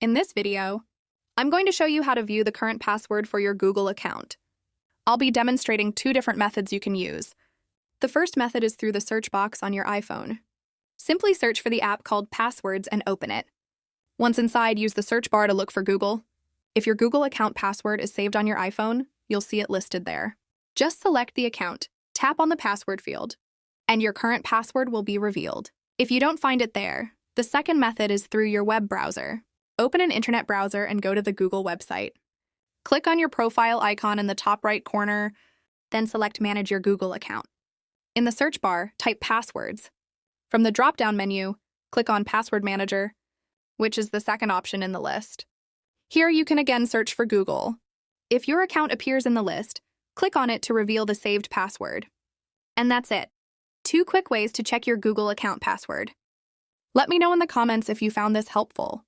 In this video, I'm going to show you how to view the current password for your Google account. I'll be demonstrating two different methods you can use. The first method is through the search box on your iPhone. Simply search for the app called Passwords and open it. Once inside, use the search bar to look for Google. If your Google account password is saved on your iPhone, you'll see it listed there. Just select the account, tap on the password field, and your current password will be revealed. If you don't find it there, the second method is through your web browser. Open an internet browser and go to the Google website. Click on your profile icon in the top right corner, then select Manage your Google account. In the search bar, type passwords. From the drop-down menu, click on Password Manager, which is the second option in the list. Here you can again search for Google. If your account appears in the list, click on it to reveal the saved password. And that's it. 2 quick ways to check your Google account password. Let me know in the comments if you found this helpful.